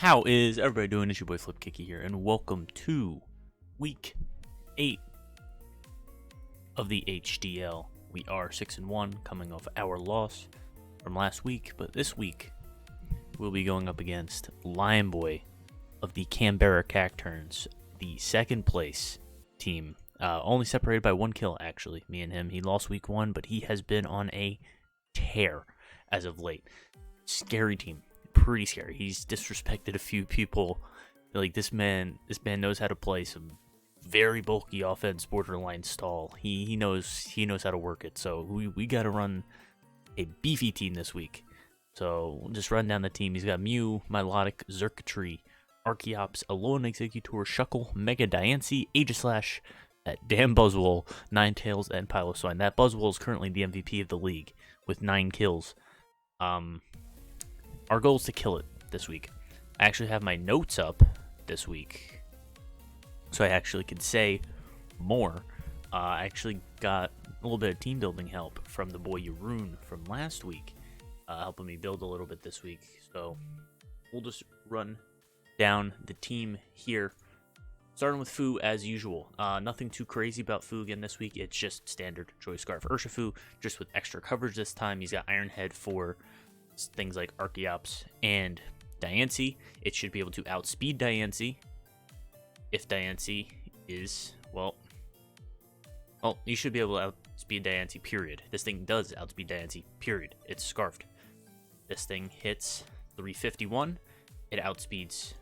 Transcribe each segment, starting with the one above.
How is everybody doing? It's your boy Flip Kicky here, and welcome to week 8 of the HDL. We are 6-1, coming off our loss from last week, but this week we'll be going up against Lion Boy of the Canberra Cacturnes, the second place team. Only separated by 1 kill, actually, me and him. He lost week 1, but he has been on a tear as of late. Scary team. Pretty scary. He's disrespected a few people. Like, this man knows how to play some very bulky offense, borderline stall. He knows how to work it. So we got to run a beefy team this week. So we'll just run down the team. He's got Mew, Milotic, Xurkitree, Archeops, Alone Executor, Shuckle, Mega Diancie, Aegislash, that damn Buzzwole, Ninetales, and Piloswine. That Buzzwole is currently the MVP of the league with 9 kills. Our goal is to kill it this week. I actually have my notes up this week, so I actually could say more. I actually got a little bit of team building help from the boy Yaroon from last week, helping me build a little bit this week. So we'll just run down the team here, starting with Fu as usual. Nothing too crazy about Fu again this week. It's just standard Choice Scarf Urshifu, just with extra coverage this time. He's got Iron Head for things like Archeops and Diancie. It should be able to outspeed Diancie if Diancie is, well, you should be able to outspeed Diancie, period. This thing does outspeed Diancie, period. It's scarfed. This thing hits 351. It outspeeds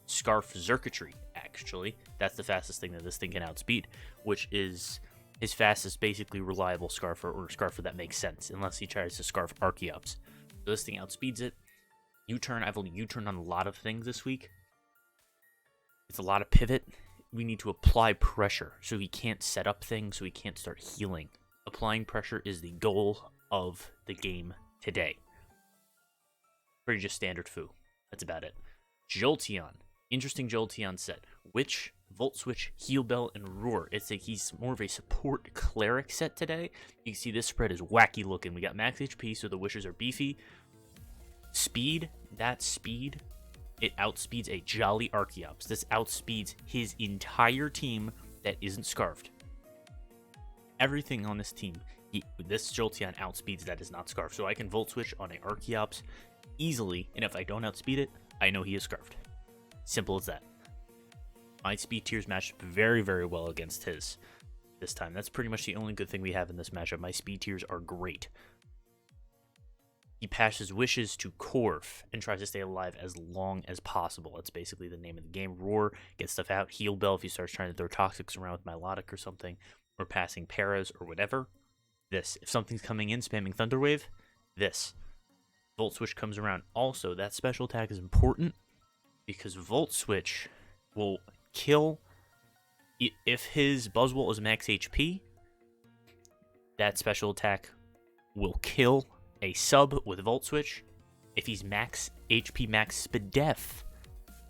Scarf Xurkitree, actually. That's the fastest thing that this thing can outspeed, which is his fastest, basically reliable Scarfer, or Scarfer that makes sense, unless he tries to Scarf Archeops. So this thing outspeeds it. U-turn, I've only U-turned on a lot of things this week. It's a lot of pivot. We need to apply pressure, so he can't set up things, so he can't start healing. Applying pressure is the goal of the game today. Pretty just standard Fu. That's about it. Jolteon. Interesting Jolteon set. Witch, Volt Switch, Heal Bell, and Roar. It's like he's more of a support cleric set today. You can see this spread is wacky looking. We got max HP, so the wishes are beefy. Speed, that speed, it outspeeds a Jolly Archeops. This outspeeds his entire team that isn't scarfed. Everything on this team, this Jolteon outspeeds that is not scarfed. So I can Volt Switch on a Archeops easily, and if I don't outspeed it, I know he is scarfed. Simple as that. My speed tiers match very, very well against his this time. That's pretty much the only good thing we have in this matchup. My speed tiers are great. He passes wishes to Corv and tries to stay alive as long as possible. That's basically the name of the game. Roar, get stuff out. Heal Bell if he starts trying to throw Toxics around with Milotic or something, or passing Paras or whatever. This. If something's coming in, spamming Thunder Wave, this. Volt Switch comes around. Also, that special attack is important because Volt Switch will kill. If his Buzzwole is max HP, that special attack will kill a sub with Volt Switch. If he's max HP, max Spadef,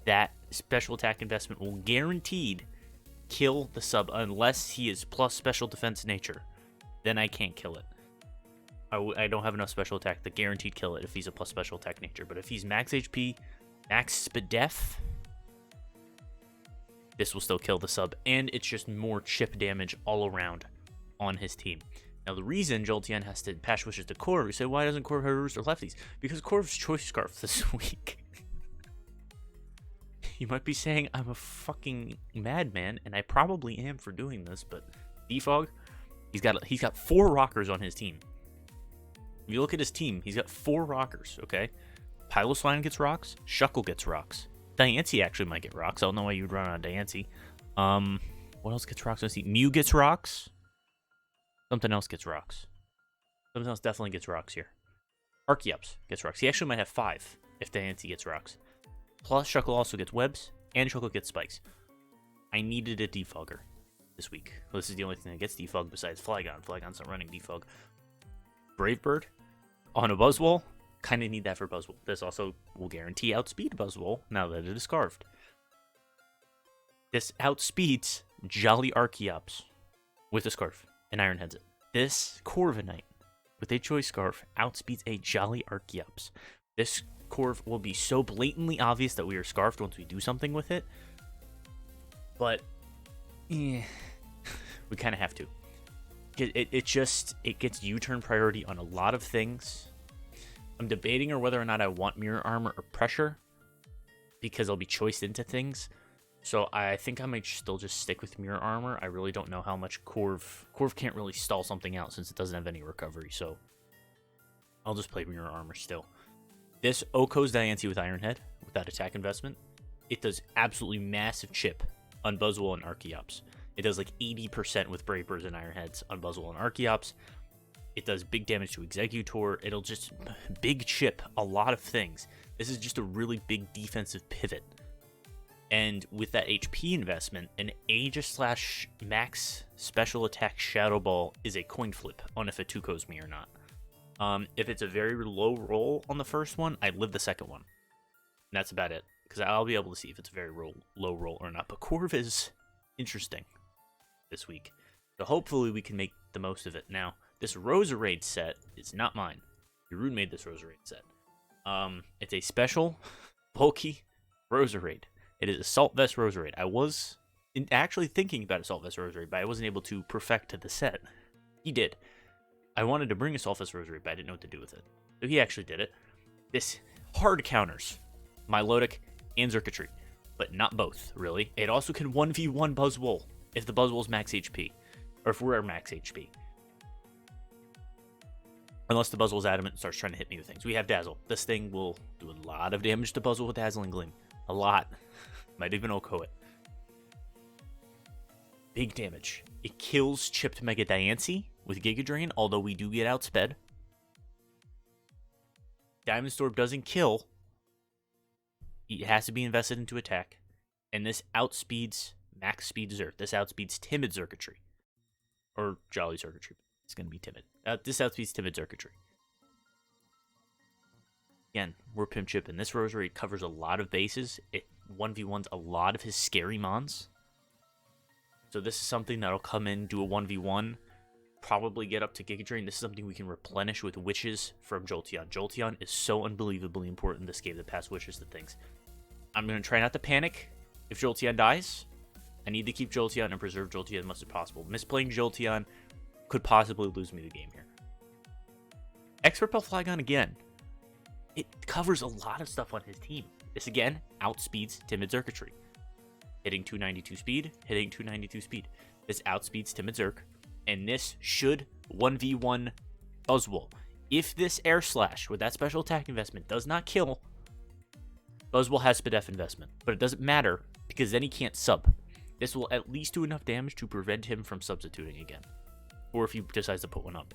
that special attack investment will guaranteed kill the sub unless he is plus special defense nature. Then I can't kill it. I don't have enough special attack to guaranteed kill it if he's a plus special attack nature. But if he's max HP, max Spadef, this will still kill the sub, and it's just more chip damage all around on his team. Now, the reason Jolteon has to pass wishes to Corv, you say, why doesn't Corv have Rooster Lefties? Because Corv's Choice Scarf this week. You might be saying I'm a fucking madman, and I probably am for doing this, but Defog, he's got 4 rockers on his team. If you look at his team, he's got 4 rockers, okay? Piloswine gets rocks, Shuckle gets rocks. Diancie actually might get rocks. I don't know why you'd run on Diancie. What else gets rocks? Let's see. Mew gets rocks. Something else gets rocks. Something else definitely gets rocks here. Archeops gets rocks. He actually might have 5 if Diancie gets rocks. Plus, Shuckle also gets webs, and Shuckle gets spikes. I needed a defogger this week. Well, this is the only thing that gets defog besides Flygon. Flygon's not running defog. Brave Bird on a Buzzwole. Kind of need that for Buzzwole. This also will guarantee outspeed Buzzwole now that it is scarfed. This outspeeds Jolly Archeops with a scarf and Iron Heads it. This Corviknight with a Choice Scarf outspeeds a Jolly Archeops. This Corv will be so blatantly obvious that we are scarfed once we do something with it. But, we kind of have to. It gets U-turn priority on a lot of things. I'm debating on whether or not I want mirror armor or pressure, because I'll be choiced into things. So I think I might still just stick with mirror armor. I really don't know how much Corv can't really stall something out since it doesn't have any recovery. So I'll just play mirror armor still. This Oko's Diancie with Iron Head without attack investment. It does absolutely massive chip on Buzzwole and Archeops. It does like 80% with Brapers and Iron Heads on Buzzwole and Archeops. It does big damage to Executor. It'll just big chip a lot of things. This is just a really big defensive pivot. And with that HP investment, an Aegis/Max special attack Shadow Ball is a coin flip on if it 2-Kos me or not. If it's a very low roll on the first one, I live the second one. And that's about it, because I'll be able to see if it's a very low roll or not. But Corv is interesting this week. So hopefully we can make the most of it. Now, this Roserade set is not mine. Jeroen made this Roserade set. It's a special, bulky Roserade. It is Assault Vest Roserade. I was actually thinking about Assault Vest Roserade, but I wasn't able to perfect the set. He did. I wanted to bring Assault Vest Roserade, but I didn't know what to do with it. So he actually did it. This hard counters Milotic and Xurkitree, but not both, really. It also can 1v1 Buzzwole if the Buzzwole's max HP, or if we're max HP. Unless the Buzzwole's adamant and starts trying to hit me with things. We have Dazzle. This thing will do a lot of damage to Buzzwole with Dazzling Gleam. A lot. Might even Oko it. Big damage. It kills chipped Mega Diancie with Giga Drain, although we do get outsped. Diamond Storm doesn't kill. It has to be invested into attack. And this outspeeds max speed Zerk. This outspeeds timid Xurkitree. Or Jolly Xurkitree. It's going to be timid. This outspeeds timid Xurkitree. Again, we're Pimp Chip, and this Rosary covers a lot of bases. It 1v1s a lot of his scary mons. So this is something that'll come in, do a 1v1, probably get up to Giga Drain. This is something we can replenish with Witches from Jolteon. Jolteon is so unbelievably important this game to pass Witches to things. I'm going to try not to panic if Jolteon dies. I need to keep Jolteon and preserve Jolteon as much as possible. Misplaying Jolteon could possibly lose me the game here. Expert Bell Flygon again. It covers a lot of stuff on his team. This again outspeeds timid Xurkitree. Hitting 292 speed, hitting 292 speed. This outspeeds timid Zerk, and this should 1v1 Buzzwole. If this Air Slash with that special attack investment does not kill, Buzzwole has Spadef investment, but it doesn't matter because then he can't sub. This will at least do enough damage to prevent him from substituting again, or if he decides to put one up.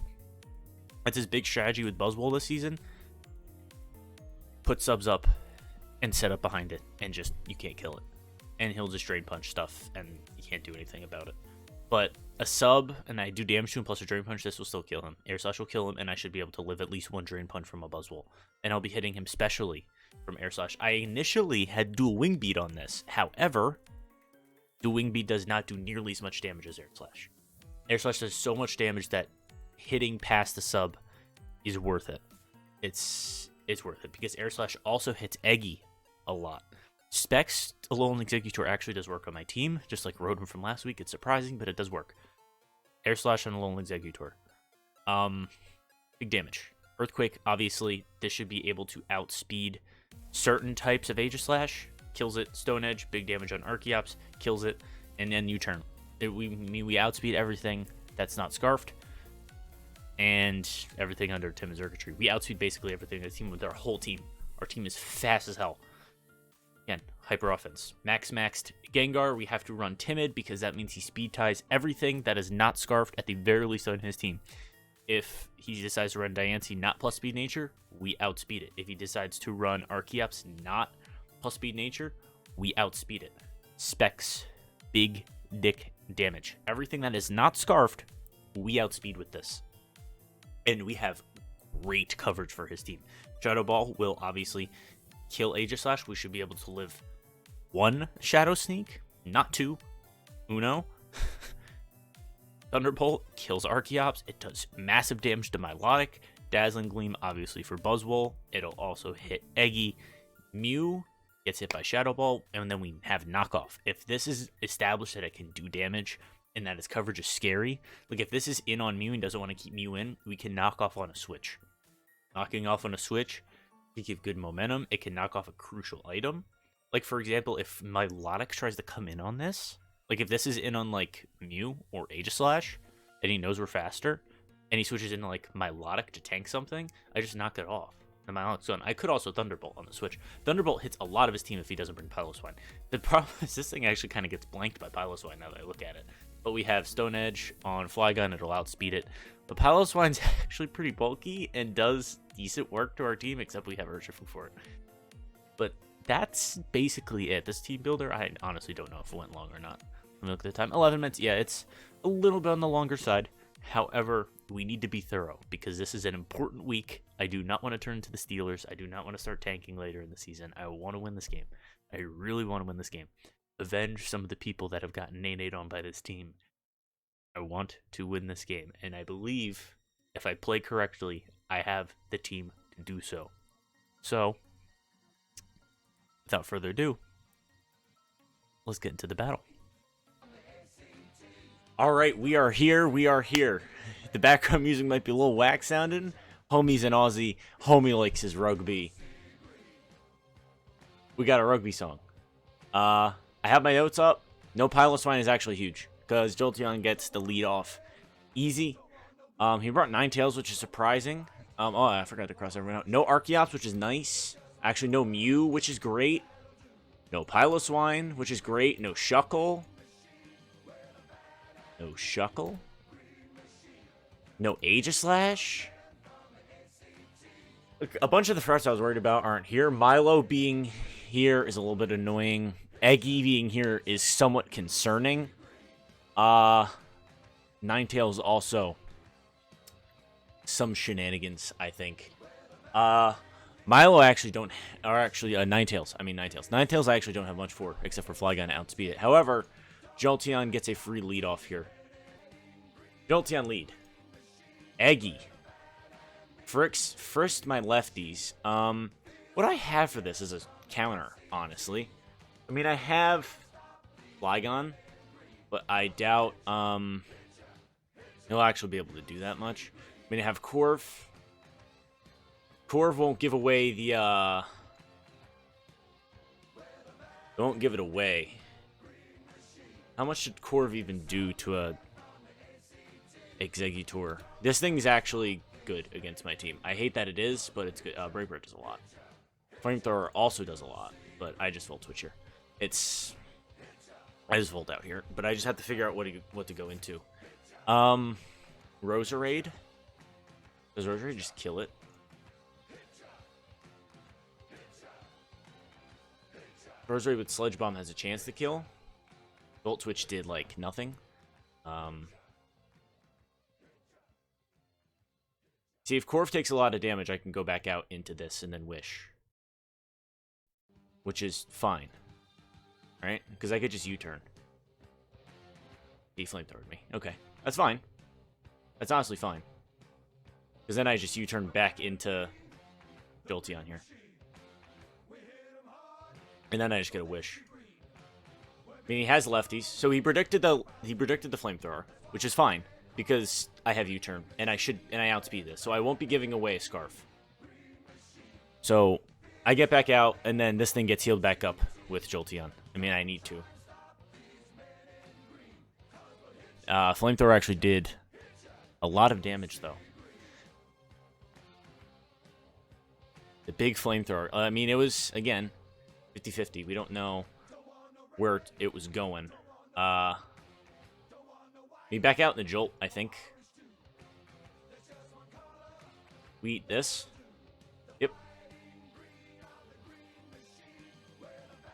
That's his big strategy with Buzzwole this season. Put subs up and set up behind it, and just, you can't kill it. And he'll just Drain Punch stuff, and you can't do anything about it. But a sub, and I do damage to him plus a Drain Punch, this will still kill him. Air Slash will kill him, and I should be able to live at least one Drain Punch from a Buzzwole. And I'll be hitting him specially from Air Slash. I initially had Dual Wing Beat on this. However, Dual Wing Beat does not do nearly as much damage as Air Slash. Air Slash does so much damage that hitting past the sub is worth it. It's worth it, because Air Slash also hits Eggy a lot. Specs Alolan Executor actually does work on my team, just like Rotom from last week. It's surprising, but it does work. Air Slash on Alolan Executor. Big damage. Earthquake, obviously, this should be able to outspeed certain types of Aegislash. Kills it. Stone Edge, big damage on Archeops, kills it, and then U-turn. We outspeed everything that's not Scarfed, and everything under Timid Xurkitree. We outspeed basically everything in the team with our whole team. Our team is fast as hell. Again, hyper offense. Maxed Gengar, we have to run Timid because that means he speed ties everything that is not Scarfed at the very least on his team. If he decides to run Diancie not plus speed nature, we outspeed it. If he decides to run Archeops not plus speed nature, we outspeed it. Specs, big dick damage. Everything that is not Scarfed, we outspeed with this. And we have great coverage for his team. Shadow Ball will obviously kill Aegislash. We should be able to live one Shadow Sneak, not two. Uno. Thunderbolt kills Archeops. It does massive damage to Milotic. Dazzling Gleam, obviously, for Buzzwole. It'll also hit Eggy. Mew gets hit by Shadow Ball, and then we have Knockoff. If this is established that it can do damage and that its coverage is scary, like if this is in on Mew and doesn't want to keep Mew in, we can knock off on a switch. Knocking off on a switch can give good momentum. It can knock off a crucial item. Like, for example, if Milotic tries to come in on this, like if this is in on like Mew or Aegislash, and he knows we're faster, and he switches into like Milotic to tank something, I just knock it off. And Milotic's done. I could also Thunderbolt on the switch. Thunderbolt hits a lot of his team if he doesn't bring Piloswine. The problem is this thing actually kind of gets blanked by Piloswine now that I look at it. But we have Stone Edge on Flygon, it'll outspeed it. But Piloswine's actually pretty bulky and does decent work to our team, except we have Urshifu for it. But that's basically it. This team builder, I honestly don't know if it went long or not. Let me look at the time. 11 minutes. Yeah, it's a little bit on the longer side. However, we need to be thorough because this is an important week. I do not want to turn to the Steelers. I do not want to start tanking later in the season. I want to win this game. I really want to win this game. Avenge some of the people that have gotten nay-nayed on by this team. I want to win this game. And I believe if I play correctly, I have the team to do so. So, without further ado, let's get into the battle. Alright, we are here. We are here. The background music might be a little whack sounding. Homie's an Aussie. Homie likes his rugby. We got a rugby song. I have my notes up. No Piloswine is actually huge because Jolteon gets the lead off easy. He brought Ninetales, which is surprising. Oh, I forgot to cross everyone out. No Archeops, which is nice. Actually, no Mew, which is great. No Piloswine, which is great. No Shuckle. No Shuckle. No Aegislash. A bunch of the threats I was worried about aren't here. Milo being here is a little bit annoying. Eggy being here is somewhat concerning. Ninetales also some shenanigans, I think. Milo actually don't, or actually Ninetales. I mean Ninetales. Ninetales I actually don't have much for, except for Flygon to outspeed it. However, Jolteon gets a free lead off here. Jolteon lead. Eggy. First my lefties. What I have for this is a counter, honestly. I mean, I have Flygon, but I doubt he'll actually be able to do that much. I mean, I have Corv. Corv won't give away the won't give it away. How much should Corv even do to a Exeggutor? This thing is actually good against my team. I hate that it is, but it's good. Brave Bird does a lot. Flamethrower also does a lot, but I just Volt Switch here. I just Volt out here, but I just have to figure out what to go into. Roserade. Does Roserade just kill it? Roserade with Sledge Bomb has a chance to kill. Volt Switch did, like, nothing. See, if Corv takes a lot of damage, I can go back out into this and then Wish. Which is fine. Right? Because I could just U-turn. He flamethrowered me. Okay. That's fine. That's honestly fine. Because then I just U-turn back into Jolteon here. And then I just get a Wish. I mean, he has lefties, so he predicted the flamethrower, which is fine because I have U-turn and I outspeed this, so I won't be giving away a Scarf. So I get back out, and then this thing gets healed back up with Jolteon. I mean, I need to. Flamethrower actually did a lot of damage, though. The big Flamethrower. I mean, it was, again, 50-50. We don't know where it was going. Me back out in the Jolt, I think. We eat this. Yep.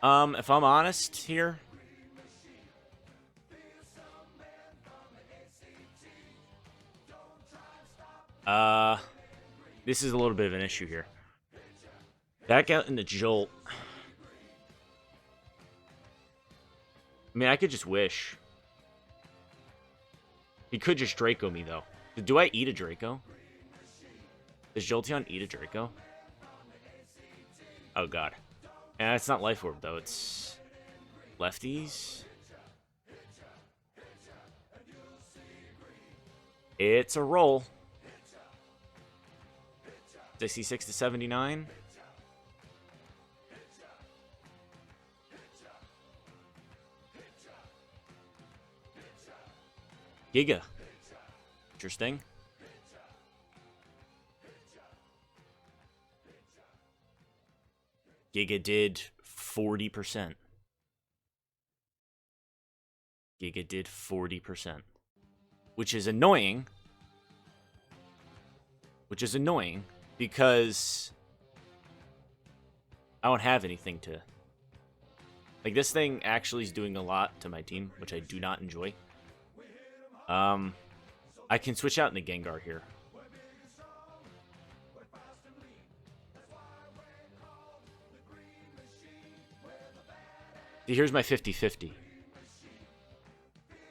If I'm honest here, this is a little bit of an issue here. Back out in the Jolt. I mean, I could just Wish. He could just Draco me, though. Do I eat a Draco? Does Jolteon eat a Draco? Oh god. And it's not Life Orb though, it's lefties. It's a roll. 66 to 79. Giga. Interesting. Giga did 40%. Giga did 40%. Which is annoying. Which is annoying because I don't have anything to... Like, this thing actually is doing a lot to my team, which I do not enjoy. I can switch out into Gengar here. Here's my 50-50.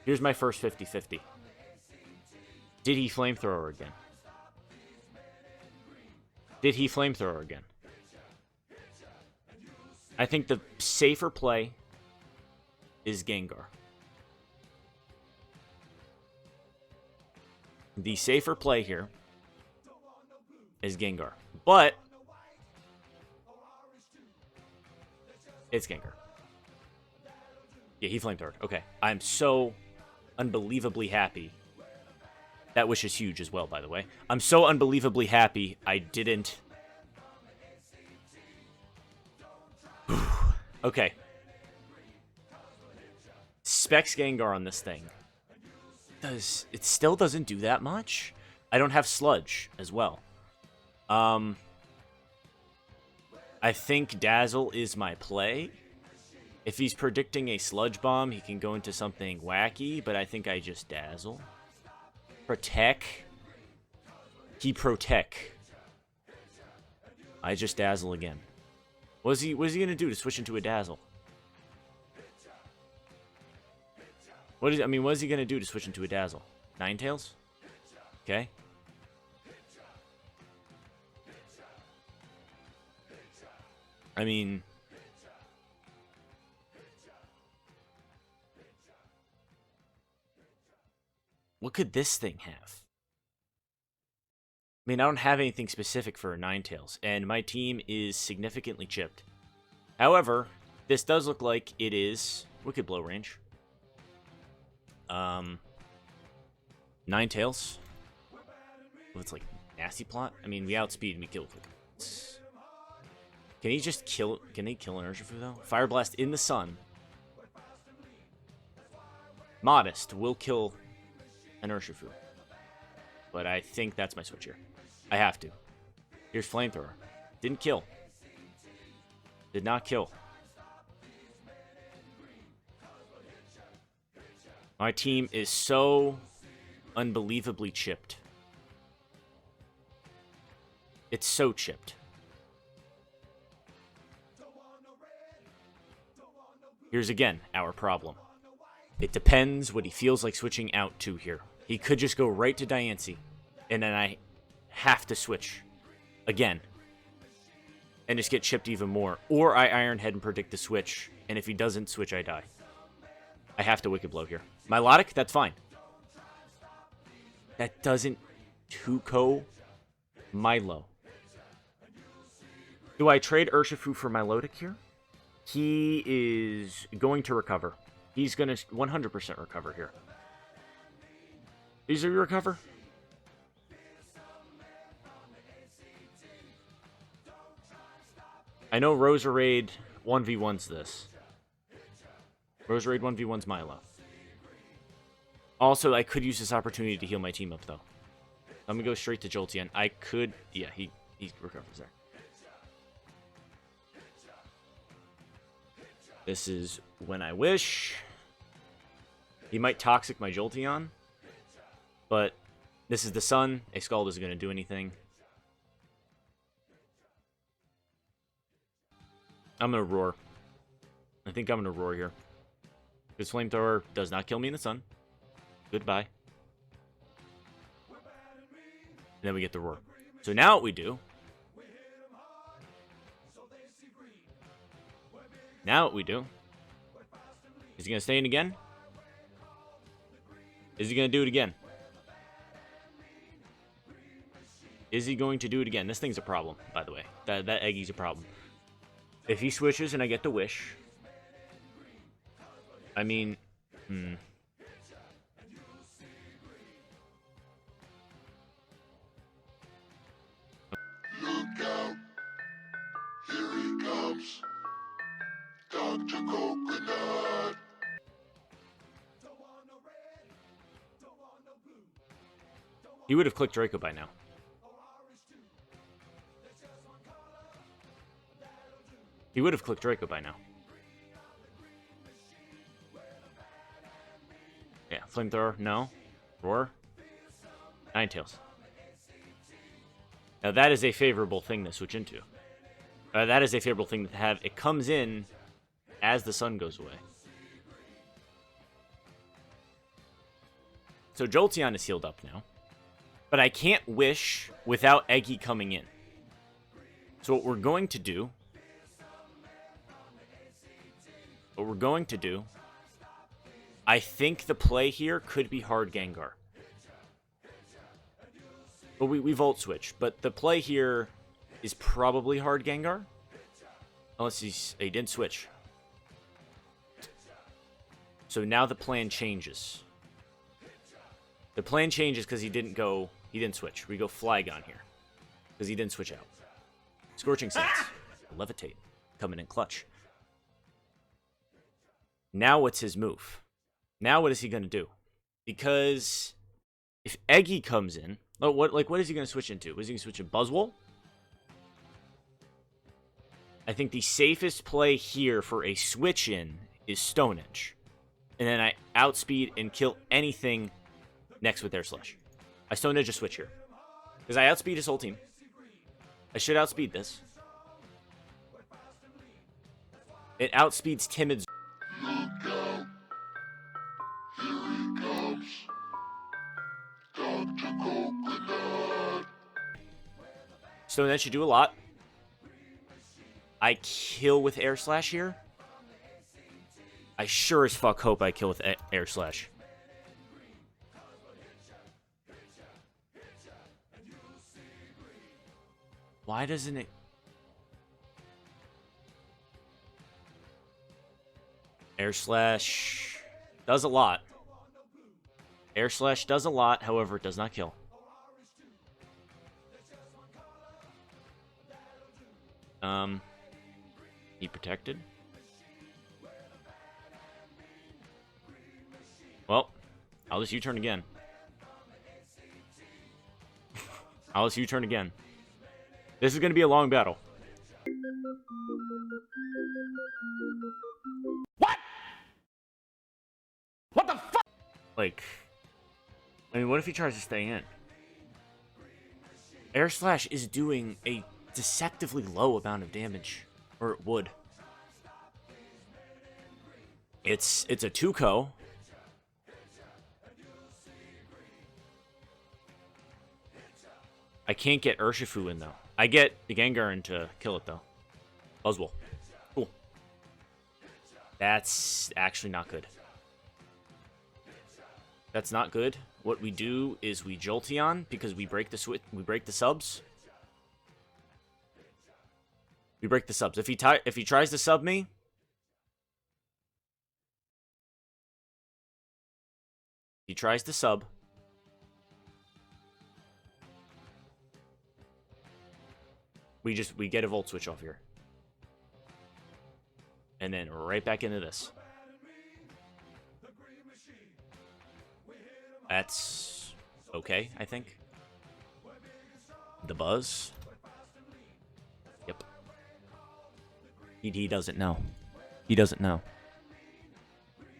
Here's my first 50-50. Did he Flamethrower again? Did he Flamethrower again? I think the safer play is Gengar. The safer play here is Gengar. But it's Gengar. Yeah, he Flamethrowed. Okay. I'm so unbelievably happy. That wish is huge as well, by the way. I'm so unbelievably happy I didn't... Okay. Specs Gengar on this thing. It still doesn't do that much? I don't have Sludge as well. I think Dazzle is my play. If he's predicting a Sludge Bomb, he can go into something wacky, but I think I just Dazzle. Protect. He Protect. I just Dazzle again. What is he gonna do to switch into a Dazzle? What is he gonna do to switch into a Dazzle? Ninetales? Okay. I mean, what could this thing have? I mean, I don't have anything specific for a Ninetales, and my team is significantly chipped. However, this does look like it is Wicked Blow range. Ninetales. Well, it's like Nasty Plot. I mean, we outspeed and we killed it. Can he just kill? Can he kill an Urshifu though? Fire Blast in the sun. Modest will kill an Urshifu. But I think that's my switch here. I have to. Here's Flamethrower. Didn't kill. Did not kill. My team is so unbelievably chipped. It's so chipped. Here's again our problem. It depends what he feels like switching out to here. He could just go right to Diancie, and then I have to switch again and just get chipped even more. Or I Iron Head and predict the switch, and if he doesn't switch, I die. I have to Wicked Blow here. Milotic, that's fine. That doesn't Tuco Milo. Do I trade Urshifu for Milotic here? He is going to recover. He's going to 100% recover here. Is he recover? I know Roserade 1v1's this. Roserade 1v1's Milo. Also, I could use this opportunity to heal my team up, though. I'm going to go straight to Jolteon. I could... Yeah, he recovers there. This is when I wish. He might Toxic my Jolteon. But this is the sun. A Scald isn't going to do anything. I'm going to Roar. I think I'm going to Roar here. This Flamethrower does not kill me in the sun. Goodbye. And then we get the Roar. So now what we do... Now what we do... Is he going to stay in again? Is he going to do it again? Is he going to do it again? This thing's a problem, by the way. That Eggy's a problem. If he switches and I get the wish... I mean... Look out. Here he comes. Dr. Coconut. He would have clicked Draco by now. He would have clicked Draco by now. Yeah, Flamethrower, no. Roar. Ninetales. Now that is a favorable thing to switch into. That is a favorable thing to have. It comes in as the sun goes away. So Jolteon is healed up now. But I can't wish without Eggy coming in. So what we're going to do... I think the play here could be hard Gengar. But we Volt Switch. But the play here is probably hard Gengar. Unless he didn't switch. So now the plan changes. The plan changes because he didn't switch. We go Flygon here. Because he didn't switch out. Scorching Sense. Levitate. Coming in clutch. Now what's his move? Now what is he going to do? Because if Eggy comes in... Oh, what is he going to switch into? Is he going to switch to Buzzwole? I think the safest play here for a switch in is Stone Edge. And then I outspeed and kill anything next with Air Slash. I Stone Edge a switch here. Because I outspeed his whole team. I should outspeed this. It outspeeds Timid's. Look out. Here he comes. Dr. Coconut. Stone Edge should do a lot. I kill with Air Slash here. I sure as fuck hope I kill with Air Slash. Why doesn't it... Air Slash does a lot. Air Slash does a lot, however, it does not kill. He protected. Well, I'll just U-turn again. I'll just U-turn again. This is going to be a long battle. What? What the fuck? Like, I mean, what if he tries to stay in? Air Slash is doing a deceptively low amount of damage. Or it would. It's a 2-ko. I can't get Urshifu in, though. I get the Gengar in to kill it, though. Buzzwole. Cool. That's actually not good. That's not good. What we do is we Jolteon because we break the subs. We break the subs. If he tries to sub me, he tries to sub. We get a Volt Switch off here. And then right back into this. That's okay, I think. The buzz. Yep. He doesn't know. He doesn't know.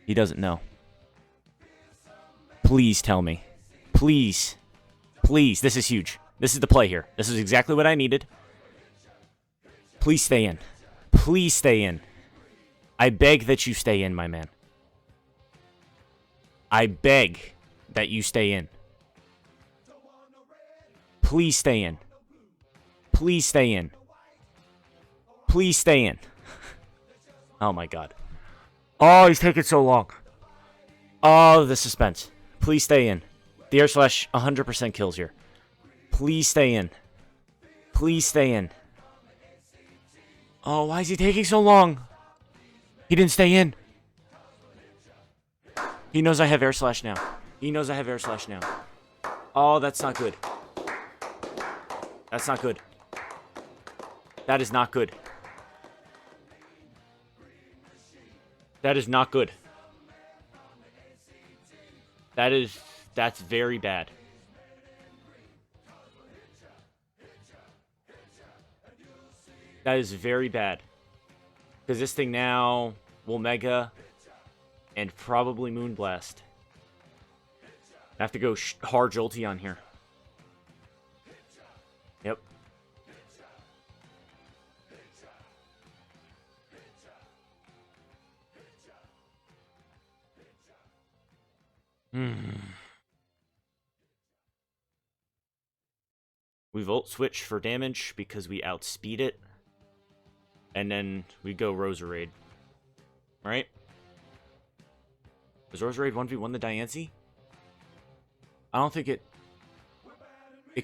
He doesn't know. Please tell me. Please. Please. This is huge. This is the play here. This is exactly what I needed. Please stay in. Please stay in. I beg that you stay in, my man. I beg that you stay in. Please stay in. Please stay in. Please stay in. Oh my god. Oh, he's taking so long. Oh, the suspense. Please stay in. The air slash 100% kills here. Please stay in. Please stay in. Oh, why is he taking so long? He didn't stay in. He knows I have air slash now. He knows I have air slash now. Oh, that's not good. That's not good. That is not good. That is not good. That's very bad. That is very bad. Because this thing now will Mega and probably Moonblast. I have to go hard Jolteon here. Yep. We Volt Switch for damage because we outspeed it. And then we go Roserade. Right? Does Roserade 1v1 the Diancie? I don't think it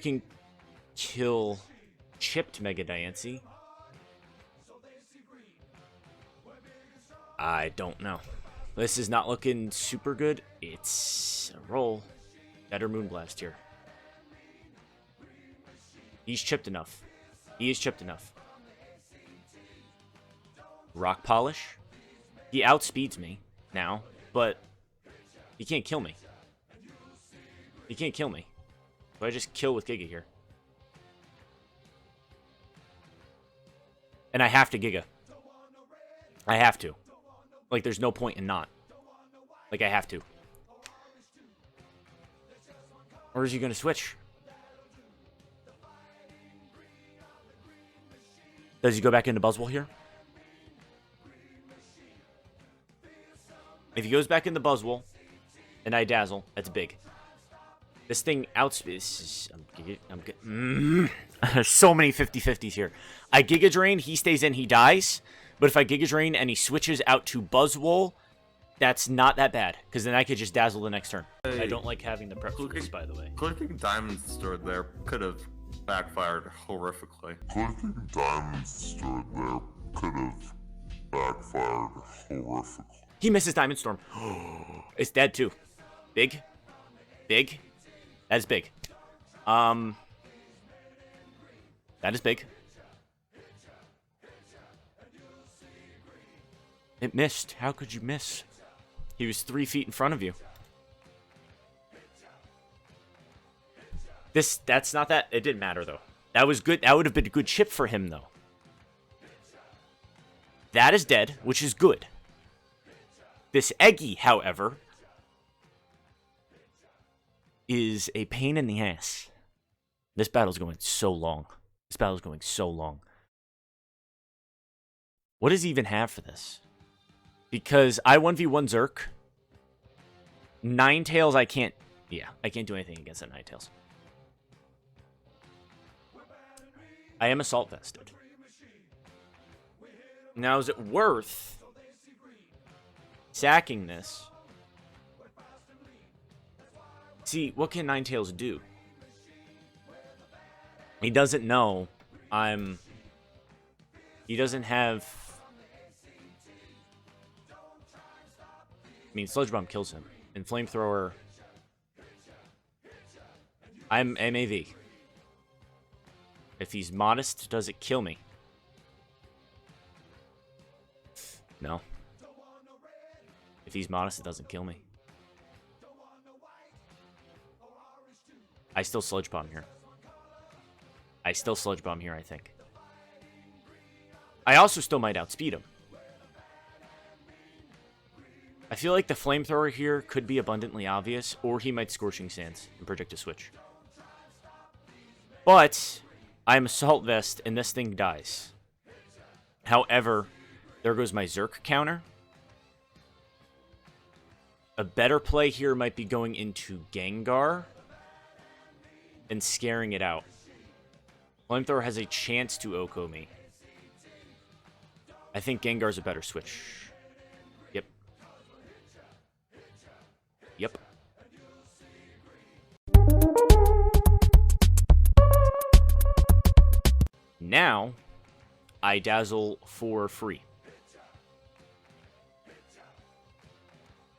can kill chipped Mega Diancie. I don't know. This is not looking super good. It's a roll. Better Moonblast here. He's chipped enough. He is chipped enough. Rock Polish. He outspeeds me now, but he can't kill me. He can't kill me. So I just kill with Giga here. And I have to Giga. I have to. Like, there's no point in not. Like, I have to. Or is he going to switch? Does he go back into Buzzwole here? If he goes back into Buzzwole and I Dazzle, that's big. This thing outspeeds. There's so many 50-50s here. I Giga Drain, he stays in, he dies. But if I Giga Drain and he switches out to Buzzwole, that's not that bad. Because then I could just Dazzle the next turn. I don't like having the prep for this, by the way. Clicking diamonds stored there could have backfired horrifically. Clicking diamonds stored there could have backfired horrifically. He misses Diamond Storm. It's dead too. Big. Big. That is big. That is big. It missed. How could you miss? He was 3 feet in front of you. That's not that. It didn't matter though. That was good. That would have been a good chip for him though. That is dead, which is good. This Eggy, however, is a pain in the ass. This battle's going so long. This battle's going so long. What does he even have for this? Because I 1v1 Zerk. Ninetales I can't... Yeah, I can't do anything against that Ninetales. I am Assault Vested. Now, is it worth sacking this? See, what can Ninetales do? He doesn't know I'm... He doesn't have... I mean, Sludge Bomb kills him. And Flamethrower... I'm MAV. If he's modest, does it kill me? No. If he's modest, it doesn't kill me. I still Sludge Bomb here. I still Sludge Bomb here, I think. I also still might outspeed him. I feel like the Flamethrower here could be abundantly obvious, or he might Scorching Sands and predict a switch. But I'm Assault Vest, and this thing dies. However, there goes my Zerk counter. A better play here might be going into Gengar and scaring it out. Flamethrower has a chance to Oko me. I think Gengar's a better switch. Yep. Yep. Now, I Dazzle for free.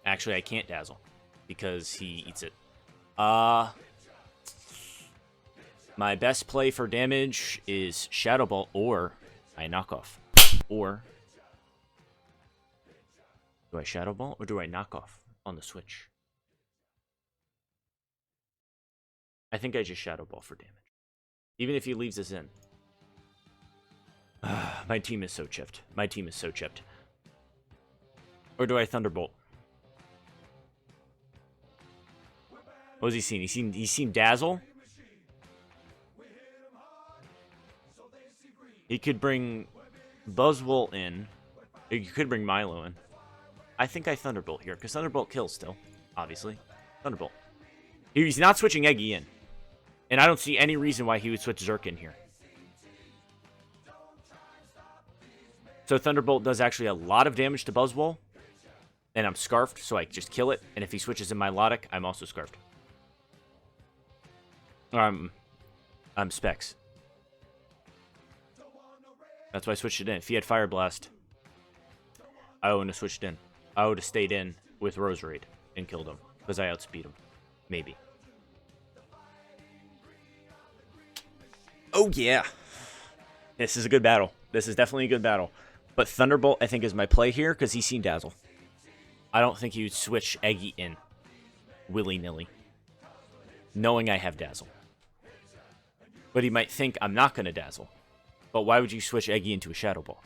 Actually, I can't Dazzle because he eats it. My best play for damage is Shadow Ball, or I knock off. Or do I Shadow Ball or do I knock off on the switch? I think I just Shadow Ball for damage. Even if he leaves us in. My team is so chipped. My team is so chipped. Or do I Thunderbolt? What has he seen? He's seen Dazzle. He could bring Buzzwole in. He could bring Milo in. I think I Thunderbolt here, because Thunderbolt kills still, obviously. Thunderbolt. He's not switching Eggy in. And I don't see any reason why he would switch Zerk in here. So Thunderbolt does actually a lot of damage to Buzzwole. And I'm Scarfed, so I just kill it. And if he switches in Milotic, I'm also Scarfed. Or I'm Specs. That's why I switched it in. If he had Fire Blast, I wouldn't have switched in. I would have stayed in with Roserade and killed him. Because I outspeed him. Maybe. Oh, yeah. This is a good battle. This is definitely a good battle. But Thunderbolt, I think, is my play here because he's seen Dazzle. I don't think he would switch Eggy in willy-nilly, knowing I have Dazzle. But he might think I'm not going to Dazzle. But why would you switch Eggy into a Shadow Ball?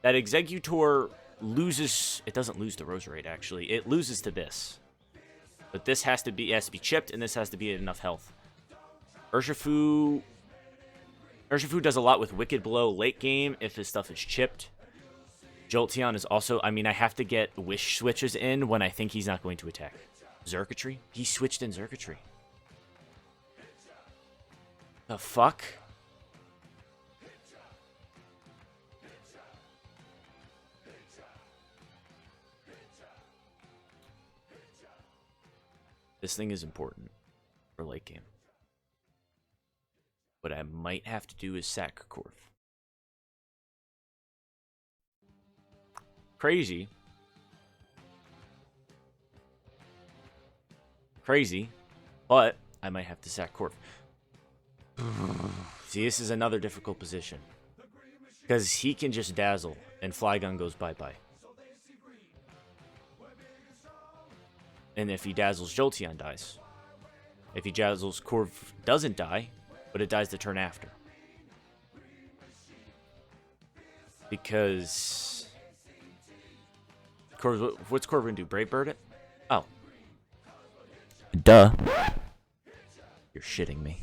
That Exeggutor loses... It doesn't lose to Roserade, actually. It loses to this. But this has to be chipped, and this has to be at enough health. Urshifu does a lot with Wicked Blow late game if his stuff is chipped. Jolteon is also... I mean, I have to get Wish switches in when I think he's not going to attack. Xurkitree? He switched in Xurkitree. The fuck? This thing is important for late game. What I might have to do is sack Corv. Crazy. Crazy. But I might have to sack Corv. See, this is another difficult position. Because he can just Dazzle, and Flygon goes bye-bye. And if he Dazzles, Jolteon dies. If he Dazzles, Corv doesn't die, but it dies the turn after. Because... Corv, what's Corv going to do? Brave Bird it? Oh. Duh. You're shitting me.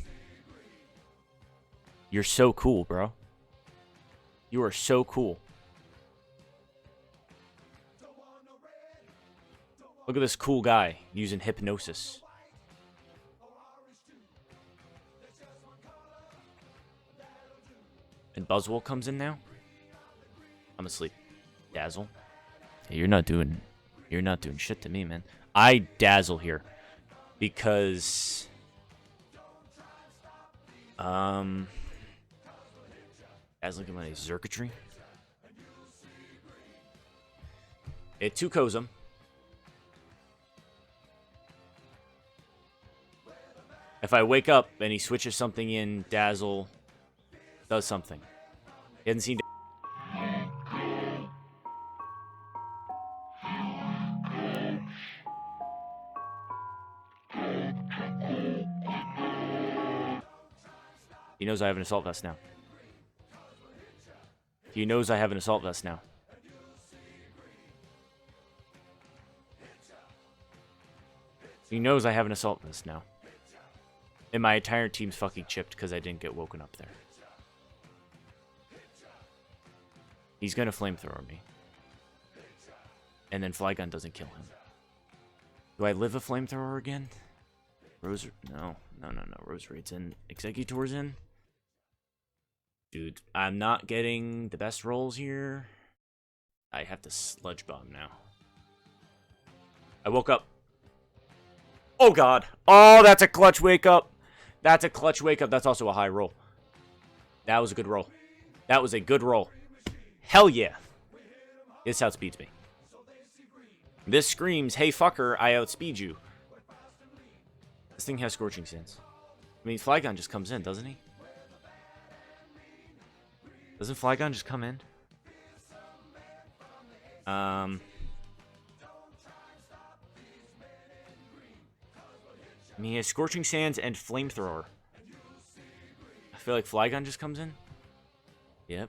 You're so cool, bro. You are so cool. Look at this cool guy using Hypnosis. And Buzzwole comes in now? I'm asleep. Dazzle? Hey, you're not doing shit to me, man. I Dazzle here. Because... Dazzling him on a Xurkitree. It 2-Kos him. If I wake up and he switches something in, Dazzle does something. He hasn't seen... He knows I have an Assault Vest now. He knows I have an Assault Vest now. He knows I have an Assault Vest now. And my entire team's fucking chipped because I didn't get woken up there. He's gonna Flamethrower me. And then Flygon doesn't kill him. Do I live a Flamethrower again? No. Roserade's in. Executor's in. Dude, I'm not getting the best rolls here. I have to sludge bomb now. I woke up. Oh, God. Oh, that's a clutch wake up. That's a clutch wake up. That's also a high roll. That was a good roll. That was a good roll. Hell yeah. This outspeeds me. This screams, hey, fucker, I outspeed you. This thing has Scorching Sands. I mean, Flygon just comes in, doesn't he? Doesn't Flygon just come in? I mean, he has Scorching Sands and Flamethrower. I feel like Flygon just comes in. Yep.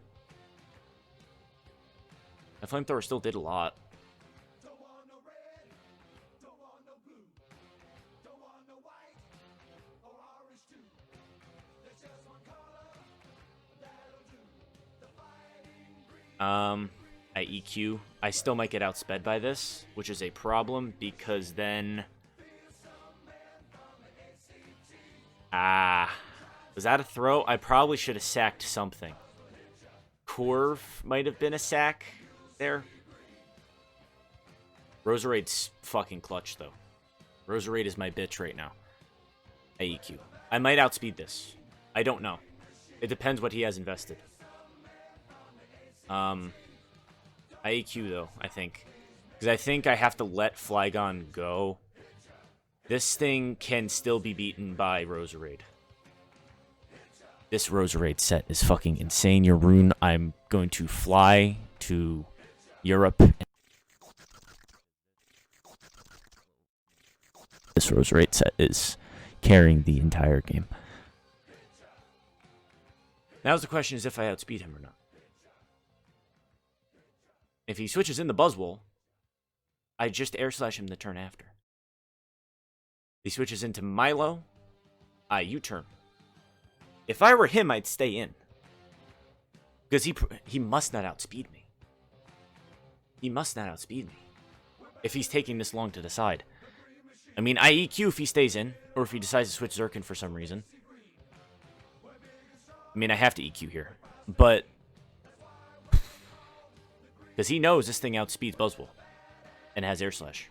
The Flamethrower still did a lot. I EQ. I still might get outsped by this, which is a problem because then... was that a throw? I probably should have sacked something. Corv might have been a sack there. Roserade's fucking clutch, though. Roserade is my bitch right now. I EQ. I might outspeed this. I don't know. It depends what he has invested. I EQ, though, I think. Because I think I have to let Flygon go. This thing can still be beaten by Roserade. This Roserade set is fucking insane. Your rune, I'm going to fly to Europe. This Roserade set is carrying the entire game. Now the question is if I outspeed him or not. If he switches in the Buzzwole, I just air slash him the turn after. He switches into Milo, I U-turn. If I were him, I'd stay in. Because he must not outspeed me. He must not outspeed me. If he's taking this long to decide. I mean, I EQ if he stays in, or if he decides to switch Zerkin for some reason. I mean, I have to EQ here. But... because he knows this thing outspeeds Buzzwole. And has Air Slash.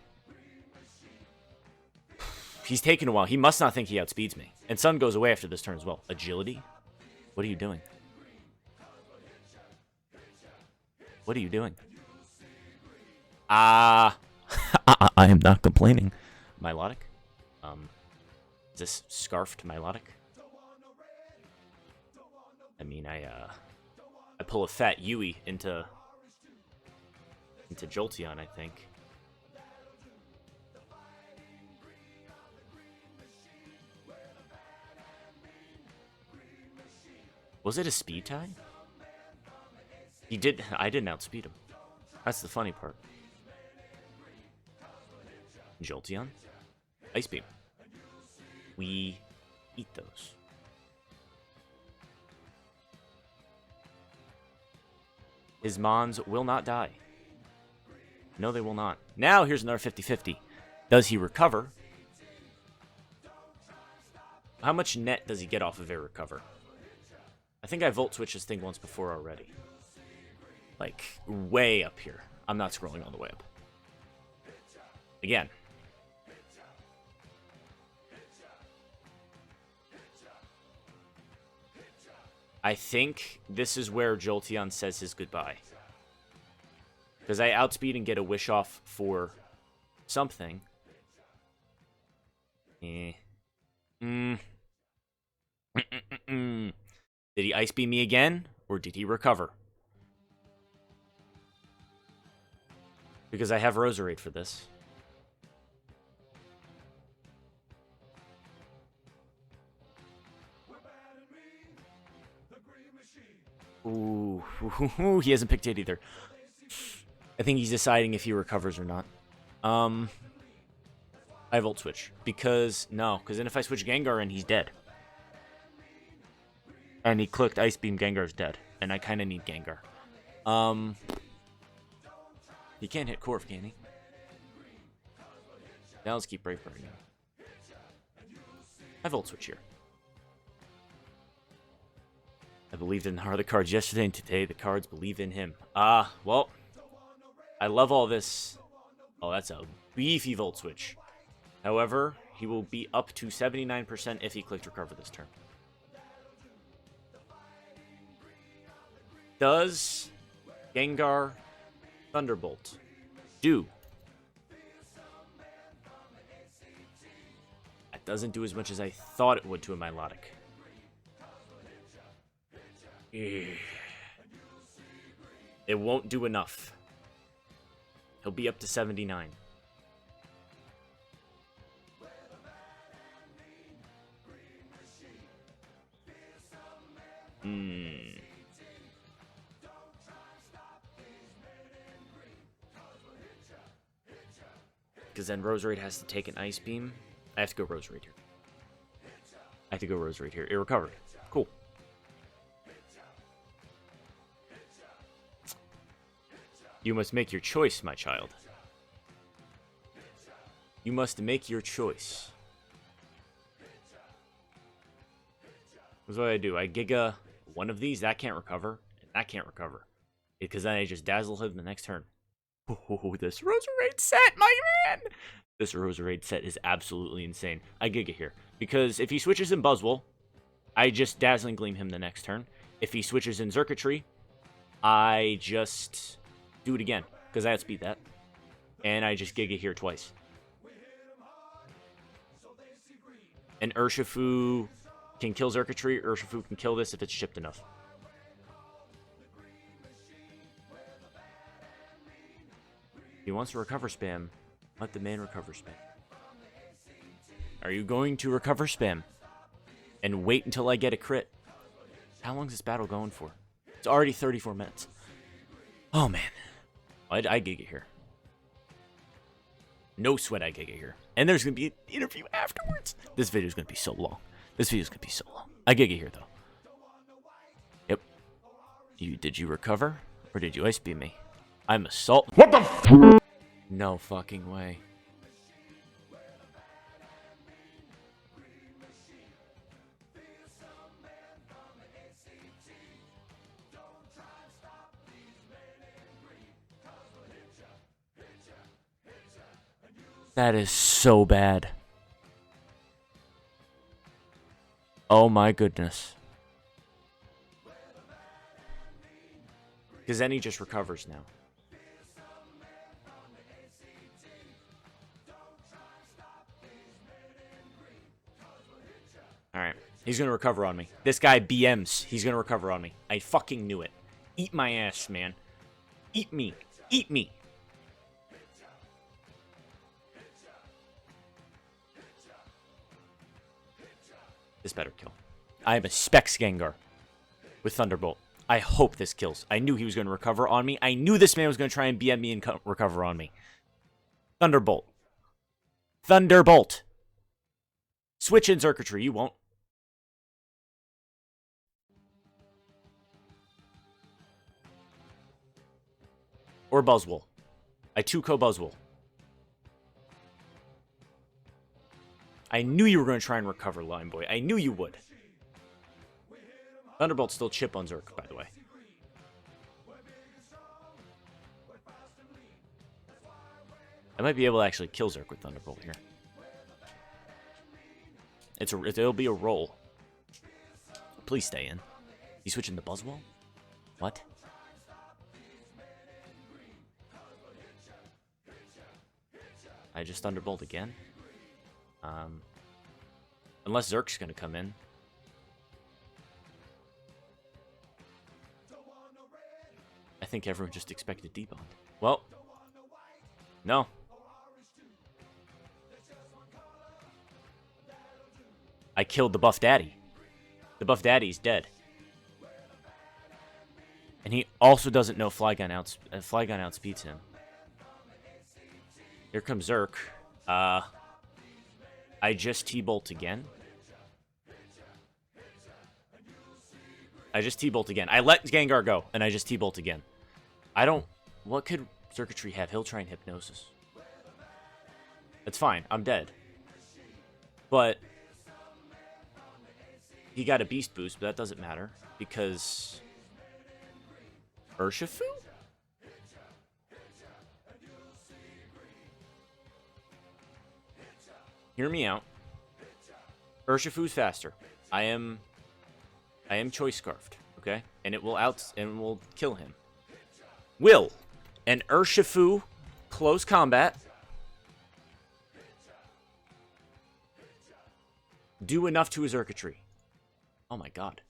He's taking a while. He must not think he outspeeds me. And Sun goes away after this turn as well. Agility? What are you doing? What are you doing? I am not complaining. Milotic? Is this Scarfed Milotic? I mean, I pull a fat Yui into Jolteon, I think. Was it a speed tie? I didn't outspeed him. That's the funny part. Jolteon? Ice Beam. We eat those. His Mons will not die. No, they will not. Now, here's another 50-50. Does he recover? How much net does he get off of a recover? I think I Volt Switched this thing once before already. Like, way up here. I'm not scrolling all the way up. Again. I think this is where Jolteon says his goodbye. Because I outspeed and get a wish off for something. Did he Ice Beam me again? Or did he recover? Because I have Roserade for this. Ooh, he hasn't picked it either. I think he's deciding if he recovers or not. I Volt Switch. Because then if I switch Gengar in, he's dead. And he clicked Ice Beam, Gengar's dead. And I kind of need Gengar. He can't hit Corv, can he? Now let's keep Brave Bird. I Volt Switch here. I believed in the cards yesterday, and today the cards believe in him. Well, I love all this. Oh, that's a beefy Volt Switch. However, he will be up to 79% if he clicked Recover this turn. Does Gengar Thunderbolt do? That doesn't do as much as I thought it would to a Milotic. It won't do enough. He'll be up to 79. Because then Roserade has to take an Ice Beam. I have to go Roserade here. It recovered. Cool. You must make your choice, my child. You must make your choice. That's what I do. I Giga one of these. That can't recover. And that can't recover. Because then I just Dazzle him the next turn. Oh, this Roserade set, my man! This Roserade set is absolutely insane. I Giga here. Because if he switches in Buzzwole, I just Dazzling Gleam him the next turn. If he switches in Circuitry, I just do it again. Because I outspeed that. And I just Giga here twice. And Urshifu can kill Circuitry. Urshifu can kill this if it's chipped enough. If he wants to recover spam, let the man recover spam. Are you going to recover spam and wait until I get a crit? How long is this battle going for? It's already 34 minutes. Oh, man. I Giga here. No sweat, I Giga here. And there's going to be an interview afterwards. This video is going to be so long. I Giga here, though. Yep. Did you recover? Or did you Ice Beam me? I'm Assault. What the f? No fucking way. That is so bad. Oh my goodness. Because then he just recovers now. Alright. He's going to recover on me. This guy BMs. He's going to recover on me. I fucking knew it. Eat my ass, man. Eat me. Eat me. This better kill. I am a Specs Gengar with Thunderbolt. I hope this kills. I knew he was going to recover on me. I knew this man was going to try and BM me and recover on me. Thunderbolt. Thunderbolt. Switch in Circuitry. You won't. Or Buzzwole. I 2-ko Buzzwole. I knew you were going to try and recover, Line Boy. I knew you would. Thunderbolt's still chip on Zerk, by the way. I might be able to actually kill Zerk with Thunderbolt here. It'll be a roll. Please stay in. You switching to Buzzwole? What? I just Thunderbolt again? Unless Zerk's gonna come in. I think everyone just expected debond. Well, no. I killed the Buff Daddy. The Buff Daddy's dead. And he also doesn't know Flygon outspeeds him. Here comes Zerk. I just T-Bolt again. I let Gengar go, and I just T-Bolt again. What could Circuitry have? He'll try and Hypnosis. That's fine. I'm dead. But he got a beast boost, but that doesn't matter because Urshifu? Hear me out. Urshifu's faster. I am choice scarfed, okay? And it will kill him. Will an Urshifu close combat do enough to his circuitry? Oh my god.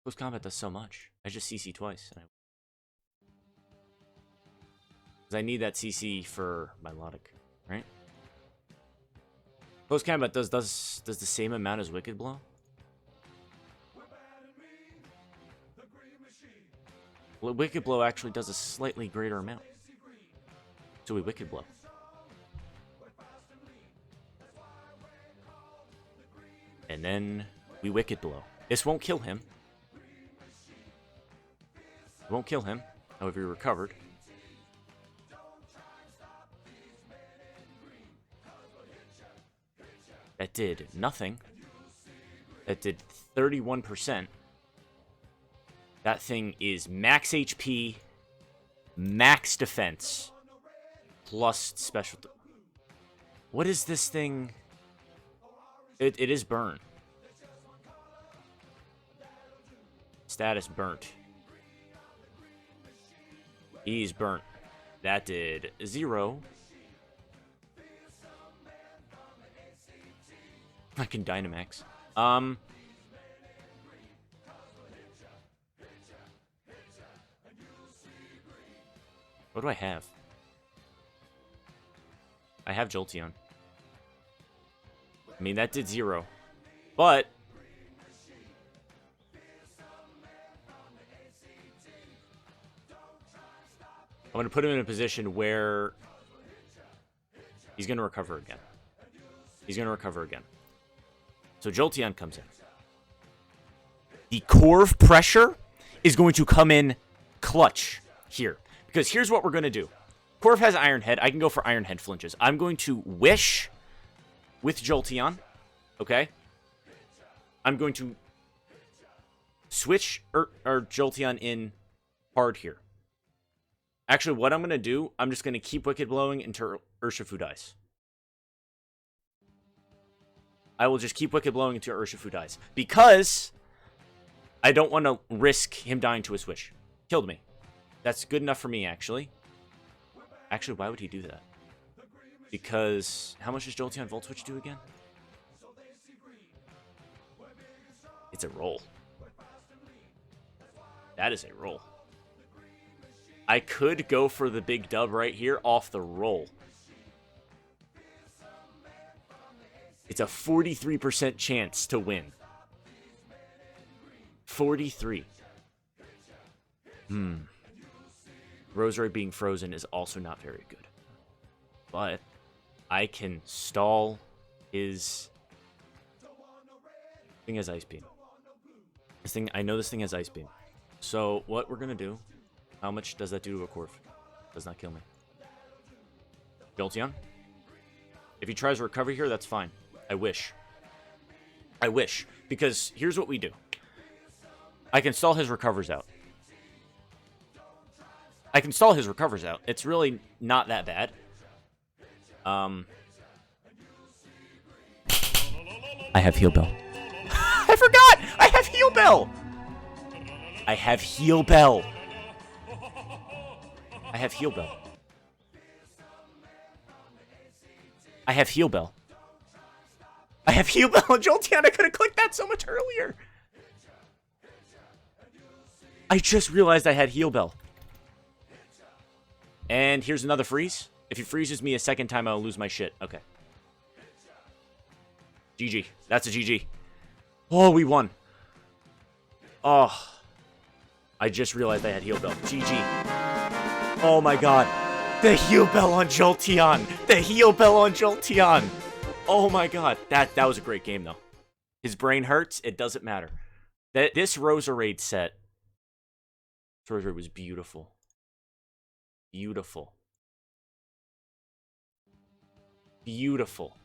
Close combat does so much. I just CC twice. Because I need that CC for my Melodic, right? Close combat does the same amount as Wicked Blow? Well, Wicked Blow actually does a slightly greater amount. So we Wicked Blow. And then we Wicked Blow. This won't kill him. It won't kill him. However, he recovered. That did nothing. That did 31%. That thing is max HP, max defense, plus special. What is this thing? It is burn. Status burnt. He's burnt. That did 0. I can Dynamax. What do I have? I have Jolteon. I mean, that did 0. But I'm going to put him in a position where he's going to recover again. He's going to recover again. So Jolteon comes in. The Corv pressure is going to come in clutch here. Because here's what we're going to do. Corv has Iron Head. I can go for Iron Head flinches. I'm going to Wish with Jolteon. Okay? I'm going to switch Jolteon in hard here. Actually, what I'm going to do, I'm just going to keep Wicked Blowing until Urshifu dies. I will just keep Wicked Blowing until Urshifu dies. Because I don't want to risk him dying to a Switch. Killed me. That's good enough for me, actually. Actually, why would he do that? Because how much does Jolteon Volt Switch do again? It's a roll. That is a roll. I could go for the big dub right here off the roll. It's a 43% chance to win. 43. Roserade being frozen is also not very good. But I can stall his thing has Ice Beam. I know this thing has Ice Beam. So what we're gonna do? How much does that do to a Corv? Does not kill me. Jolteon. If he tries to recover here, that's fine. I wish. I wish. Because here's what we do. I can stall his recovers out. I can stall his recovers out. It's really not that bad. I have Heal Bell. I forgot! I have Heal Bell! I have Heal Bell. I have Heal Bell. I have Heal Bell. I have Heal Bell on Jolteon. I could have clicked that so much earlier. I just realized I had Heal Bell. And here's another freeze. If he freezes me a second time, I'll lose my shit. Okay. GG. That's a GG. Oh, we won. Oh. I just realized I had Heal Bell. GG. Oh my god. The Heal Bell on Jolteon. The Heal Bell on Jolteon. Oh my god. That was a great game, though. His brain hurts. It doesn't matter. This Roserade set. This Roserade was beautiful. Beautiful. Beautiful.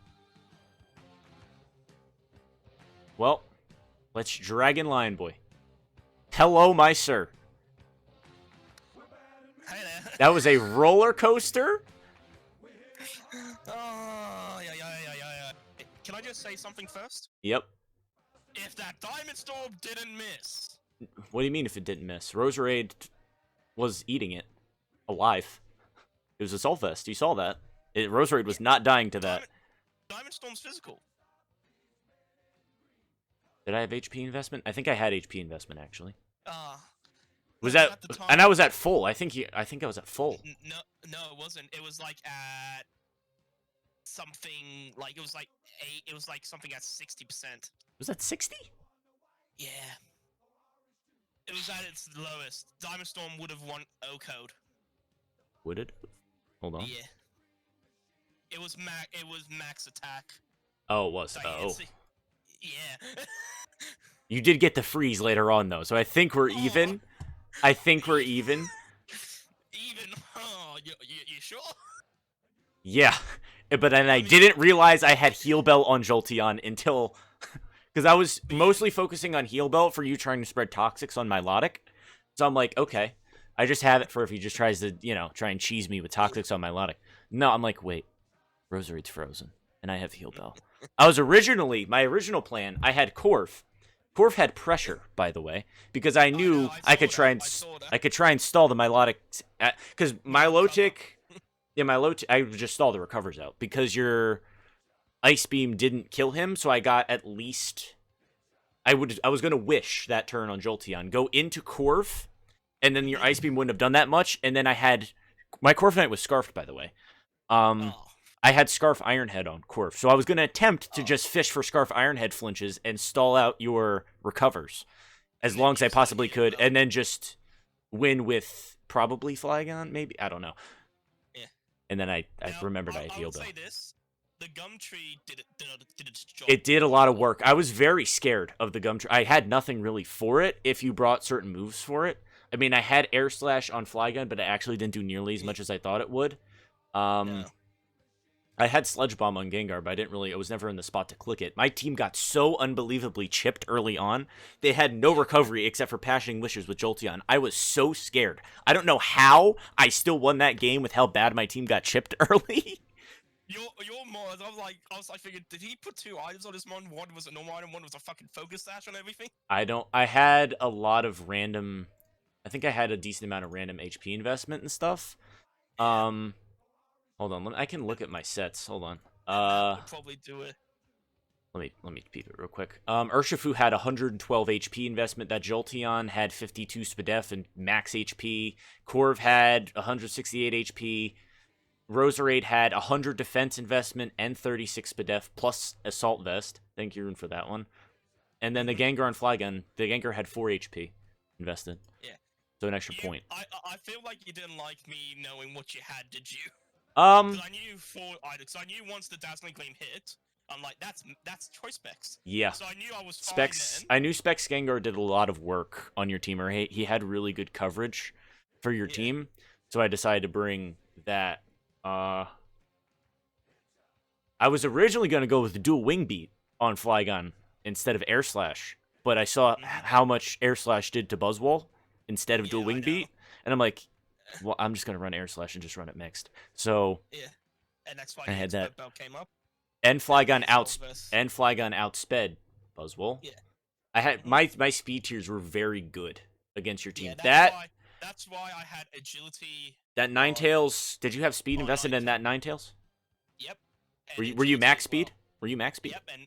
Well, let's Dragon Lion Boy. Hello, my sir. Hey there. That was a roller coaster? Oh, yeah. Can I just say something first? Yep. If that Diamond Storm didn't miss... What do you mean if it didn't miss? Roserade was eating it. Alive. It was a Assault Vest. You saw that. Roserade was not dying to that. Diamond Storm's physical. Did I have HP investment? I think I had HP investment, actually. Was that... at the time, And I was at full. I think I was at full. No, it wasn't. It was like at... something... Like, it was like 8... It was like something at 60%. Was that 60? Yeah. It was at its lowest. Diamond Storm would have won O-Code. Would it? Hold on. Yeah. It was max attack. Oh, it was. Oh. Yeah. You did get the freeze later on, though, so I think we're even. I think we're even. Even? Oh, you sure? Yeah. But then I didn't realize I had Heal Belt on Jolteon until... Because I was mostly focusing on Heal Belt for you trying to spread Toxics on Milotic. So I'm like, okay. I just have it for if he just tries to, try and cheese me with Toxics on Milotic. No, I'm like, wait. Roserade's frozen. And I have Heal Belt. My original plan, I had Corf. Corf had pressure, by the way, because I knew I could try and stall the Milotic, because Milotic, I would just stall the recovers out because your Ice Beam didn't kill him, so I got at least. I was gonna wish that turn on Jolteon, go into Corf, and then your Ice Beam wouldn't have done that much, and then I had my Corviknight was scarfed, by the way. I had Scarf Ironhead on Corf, so I was going to attempt to just fish for Scarf Ironhead flinches and stall out your recovers as long as I possibly could, and then just win with probably Flygon, maybe? I don't know. Yeah. And then I remembered I had Heal Belt. I would say this, the Gumtree did its job. It did a lot of work. I was very scared of the Gumtree. I had nothing really for it if you brought certain moves for it. I mean, I had Air Slash on Flygon, but it actually didn't do nearly as much as I thought it would. I had Sledge Bomb on Gengar, but I was never in the spot to click it. My team got so unbelievably chipped early on. They had no recovery except for Passioning Wishes with Jolteon. I was so scared. I don't know how I still won that game with how bad my team got chipped early. Your mod, I was like thinking, did he put 2 items on his mod? One was a normal item, one was a fucking Focus Sash on everything? I had a lot of random, I think I had a decent amount of random HP investment and stuff. Hold on, I can look at my sets. Hold on. Would probably do it. Let me peep it real quick. Urshifu had 112 HP investment. That Jolteon had 52 Spadef and max HP. Corv had 168 HP. Roserade had 100 defense investment and 36 Spadef plus Assault Vest. Thank you, Rune, for that one. And then the Gengar and Flygon, the Gengar had 4 HP invested. Yeah. So an extra point. I feel like you didn't like me knowing what you had, did you? 'Cause I knew 4 items. I knew once the Dazzling Gleam hit, I'm like, that's choice specs. Yeah. So I knew I was fine Specs. then. I knew Specs Gengar did a lot of work on your team, or he had really good coverage for your team. So I decided to bring that. I was originally going to go with the dual wing beat on Flygon instead of Air Slash, but I saw how much Air Slash did to Buzzwole instead of dual wing beat, and I'm like, well, I'm just going to run Air Slash and just run it mixed. So and that's why I had that. Belt came up. And Flygon outsped Buzzwole. Yeah. I had my speed tiers were very good against your team. Yeah, that's why I had agility. That Ninetales, did you have speed invested in that Ninetales? Yep. Were you max speed? Were you max speed? Yep, and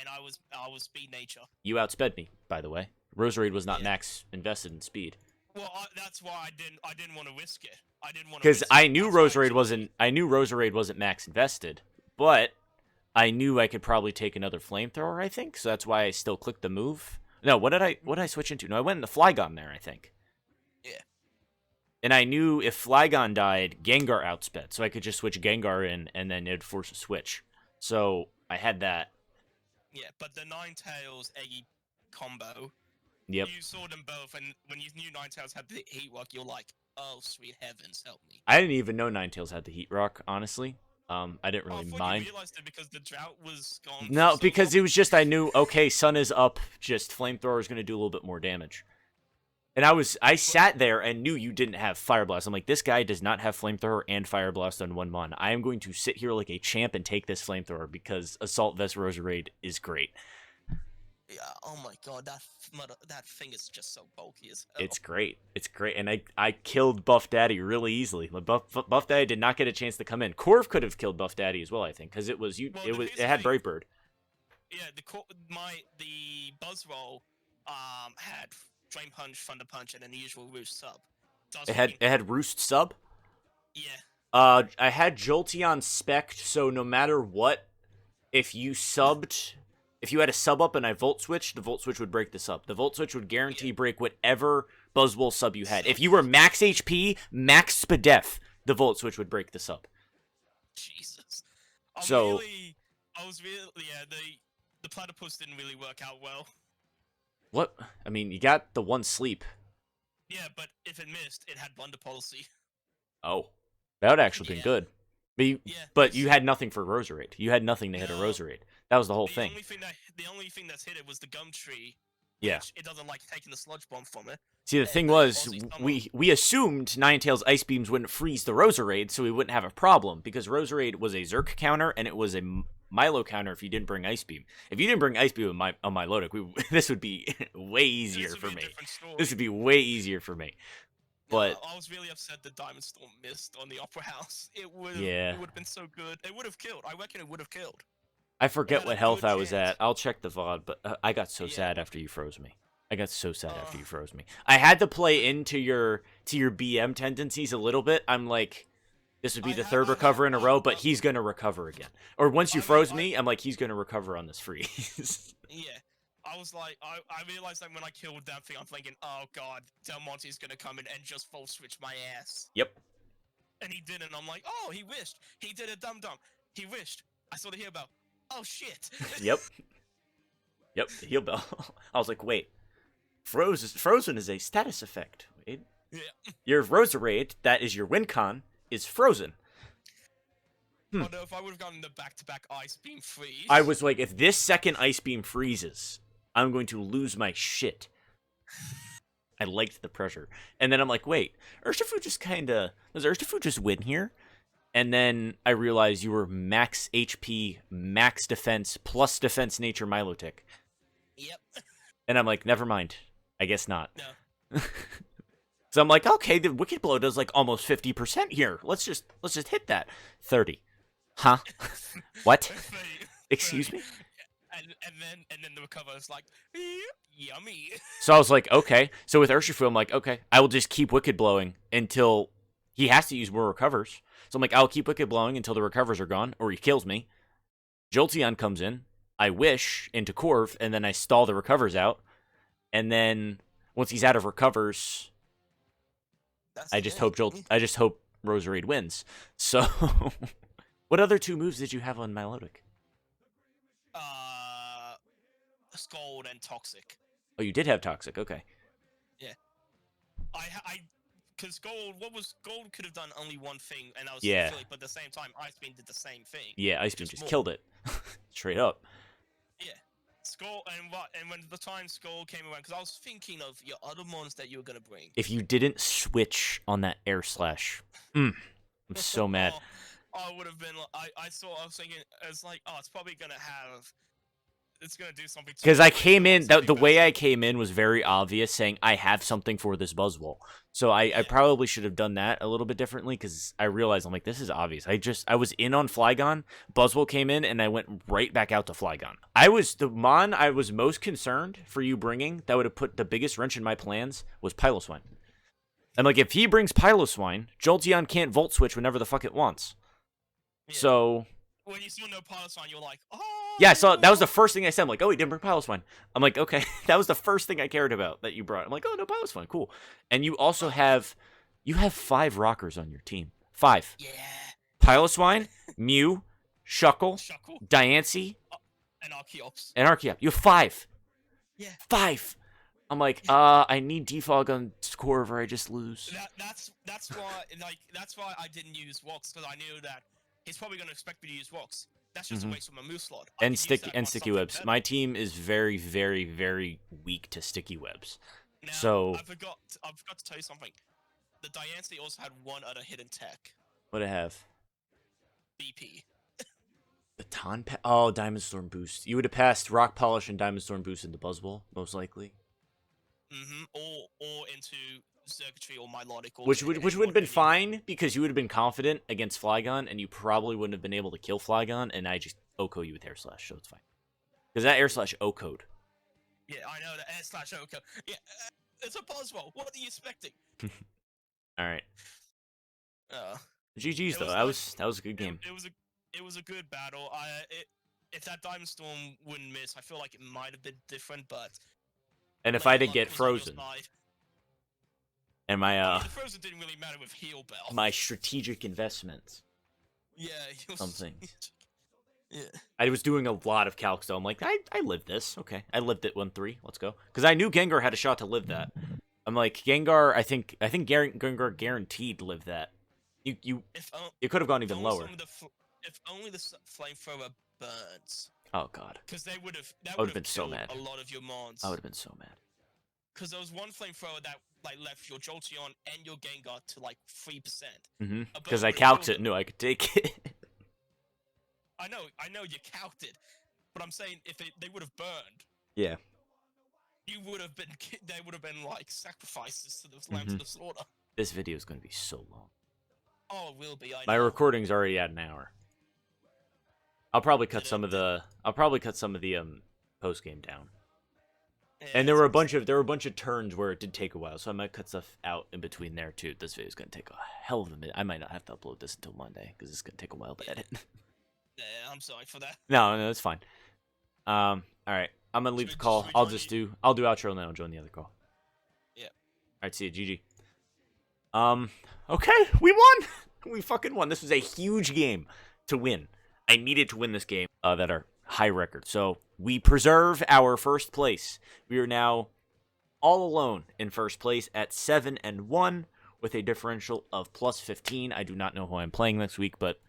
I was speed nature. You outsped me, by the way. Roserade was not max invested in speed. Well, that's why I didn't want to risk it. I didn't want to. Because I knew Roserade wasn't max invested, but I knew I could probably take another flamethrower, I think. So that's why I still clicked the move. No, what did I switch into? No, I went into Flygon there, I think. Yeah. And I knew if Flygon died, Gengar outsped, so I could just switch Gengar in, and then it'd force a switch. So I had that. Yeah, but the Ninetales Eggy combo. Yep. You saw them both, and when you knew Ninetales had the Heat Rock, you're like, oh, sweet heavens, help me. I didn't even know Ninetales had the Heat Rock, honestly. I didn't Oh, I really thought mind. you realized it because the drought was gone. No, for so because long. it was just I knew, okay, sun is up, just flamethrower is going to do a little bit more damage. And I sat there and knew you didn't have Fire Blast. I'm like, this guy does not have Flamethrower and Fire Blast on one mon. I am going to sit here like a champ and take this Flamethrower because Assault Vest Roserade is great. Yeah. Oh my god, that thing is just so bulky as hell. It's great. It's great. And I killed Buff Daddy really easily. Like, Buff Daddy did not get a chance to come in. Corv could have killed Buff Daddy as well, I think, because it was Well, it had Brightbird. Yeah, the Buzzroll had Drain Punch, Thunder Punch, and an usual Roost sub. So It had Roost sub. Yeah. I had Jolteon Spect, so no matter what, if you had a sub up and I Volt Switch, the Volt Switch would break the sub. The Volt Switch would guarantee break whatever Buzzwole sub you had. If you were max HP, max Spadef, the Volt Switch would break the sub. Jesus. The Platypus didn't really work out well. What? I mean, you got the one sleep. Yeah, but if it missed, it had Wonder Policy. Oh. That would actually been good. But you had nothing for Roserade. You had nothing to hit a Roserade. That was the whole thing. The only thing that's hit it was the Gumtree. Yeah. It doesn't like taking the Sludge Bomb from it. See, the thing was, we assumed Ninetales Ice Beams wouldn't freeze the Roserade, so we wouldn't have a problem, because Roserade was a Zerk counter, and it was a Milo counter if you didn't bring Ice Beam. If you didn't bring Ice Beam on Milotic, this would be way easier for me. This would be way easier for me. But I was really upset that Diamond Storm missed on the Opera House. It would have been so good. It would have killed. I reckon it would have killed. I forget what health I was at. I'll check the VOD, but I got so sad after you froze me. I had to play into your BM tendencies a little bit. I'm like, this would be the third recover in a row, but he's going to recover again. Or once you froze me, I'm like, he's going to recover on this freeze. Yeah. I was like, I realized that when I killed that thing, I'm thinking, oh god, Del Monte's gonna come in and just full switch my ass. Yep. And he didn't. I'm like, oh, he wished. He did a dum-dum. He wished. I saw the heal bell. Oh shit. Yep. Yep, the heal bell. I was like, wait. Frozen is a status effect. Wait. Yeah. Your Roserade, that is your win con, is frozen. Oh no, if I would have gotten the back-to-back Ice Beam freeze. I was like, if this second Ice Beam freezes, I'm going to lose my shit. I liked the pressure. And then I'm like, wait, Urshifu just does Urshifu just win here? And then I realized you were max HP, max defense, plus defense nature Milotic. Yep. And I'm like, never mind. I guess not. No. So I'm like, okay, the Wicked Blow does like almost 50% here. Let's just hit that. 30. Huh? What? Excuse me? And then the recover is like, yummy. So I was like, okay. So with Urshifu, I'm like, okay, I will just keep Wicked Blowing until he has to use more recovers. So I'm like, I'll keep Wicked Blowing until the recovers are gone, or he kills me. Jolteon comes in. I wish into Corv, and then I stall the recovers out. And then once he's out of recovers, I just hope Roserade wins. So, what other two moves did you have on Milotic? Scald and Toxic. Oh, you did have Toxic. Okay. Yeah. Because Gold could have done only one thing, and that was silly, but at the same time, Ice Beam did the same thing. Yeah, Ice Beam just killed it. Straight up. Yeah. Skull, and when the time Skull came around, because I was thinking of your other mons that you were going to bring. If you didn't switch on that Air Slash, I'm so mad. I would have been, I was thinking, it's like, oh, it's probably going to have, it's going to do something. Because I came in, the way I came in was very obvious, saying I have something for this Buzzwole. So I probably should have done that a little bit differently, because I realized, I'm like, this is obvious. I was in on Flygon, Buzzwole came in, and I went right back out to Flygon. The mon I was most concerned for you bringing, that would have put the biggest wrench in my plans, was Piloswine. I'm like, if he brings Piloswine, Jolteon can't Volt Switch whenever the fuck it wants. Yeah. So... when you saw no Piloswine, you're like, oh! Yeah, so that was the first thing I said. I'm like, oh, he didn't bring Piloswine. I'm like, okay, that was the first thing I cared about that you brought. I'm like, oh, no Piloswine, cool. And you also have 5 rockers on your team. 5. Yeah. Piloswine, Mew, Shuckle, Diancie, and Archeops. You have 5. Yeah. 5. I'm like, I need defog on Corv or I just lose. That's why I didn't use Walks, because I knew that he's probably going to expect me to use rocks. That's just a waste of my move slot. And sticky webs. My team is very, very, very weak to sticky webs. Now, so I forgot to tell you something. The Diancie also had one other hidden tech. What'd it have? BP. Baton Oh, Diamond Storm Boost. You would have passed Rock Polish and Diamond Storm Boost into Buzzball, most likely. Or into Circuitry or Milotic. Which would have been fine, because you would have been confident against Flygon, and you probably wouldn't have been able to kill Flygon, and I just OHKO you with Air Slash, so it's fine. Because that Air Slash OHKO'd. Yeah, I know, the Air Slash OHKO. Yeah, it's a Buzzball. What are you expecting? Alright. GG's, though. That was a good game. It was a good battle. If that Diamond Storm wouldn't miss, I feel like it might have been different, but... And if I didn't get frozen... And my, the frozen didn't really matter with Heal Bell. My strategic investments. Yeah, Something. Yeah. I was doing a lot of calcs, though. I'm like, I lived this. Okay. I lived it 1-3. Let's go. Because I knew Gengar had a shot to live that. I'm like, Gengar, I think Gengar guaranteed lived that. You could have gone even lower. If only the flamethrower burns. Oh, God. Because that would have been so mad. A lot of your mons. I would have been so mad. Because there was one flamethrower that left your Jolteon and your Gengar to 3%. Because I calced it, knew I could take it. I know you calced it, but I'm saying if they would have burned. Yeah. They would have been sacrifices to the lamb to the slaughter. This video is going to be so long. Oh, it will be. My recording's already at an hour. I'll probably cut some of the post game down. Yeah, and there were a bunch of turns where it did take a while, so I might cut stuff out in between there too. This video's gonna take a hell of a minute. I might not have to upload this until Monday because it's gonna take a while to edit. Yeah, I'm sorry for that. No, it's fine. All right, I'm gonna leave the call. I'll do outro and then I'll join the other call. Yeah. All right, see you, GG. Okay, we won. We fucking won. This was a huge game to win. I needed to win this game. That are high record. So we preserve our first place. We are now all alone in first place at 7-1 with a differential of +15. I do not know who I'm playing next week, but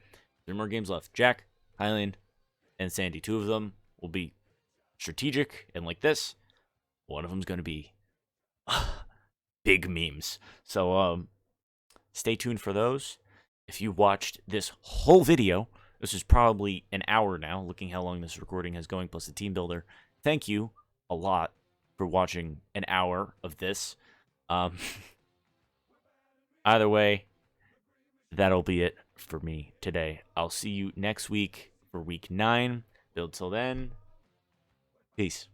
there are more games left. Jack, Highland, and Sandy. 2 of them will be strategic and like this. One of them's going to be big memes. So stay tuned for those. If you watched this whole video, this is probably an hour now, looking how long this recording is going, plus the team builder. Thank you a lot for watching an hour of this. Either way, that'll be it for me today. I'll see you next week for week 9. Build till then. Peace.